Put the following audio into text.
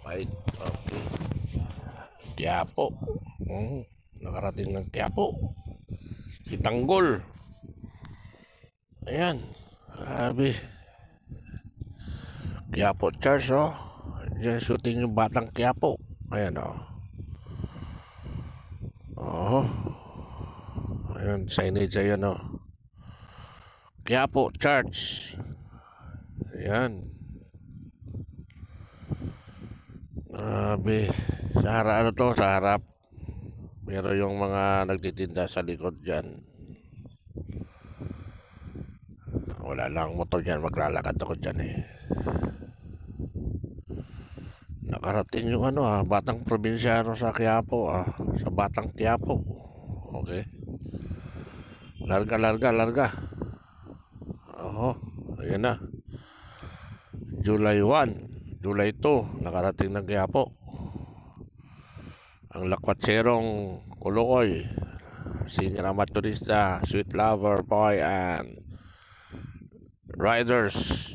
Right, okay. Quiapo. Nakarating ng Quiapo. Si Tanggol. Ayan. Grabe. Quiapo Charge, oh. Diyan shooting yung batang Quiapo. Ayan, oh. Oh. Ayan, signage ayan, oh. Quiapo Charge. Ayan. Grabe. Sa harap, ano to? Sa harap. Pero yung mga nagtitinda sa likod dyan, wala lang motor dyan. Maglalakad ako dyan eh. Nakarating yung batang probinsyano sa Quiapo, sa batang Quiapo. Okay. Larga. Oh, ayan na. July 1, July 2, nakarating ng Quiapo. Ang lakwatserong Kulukoy, senior amaturista, sweet lover boy, and riders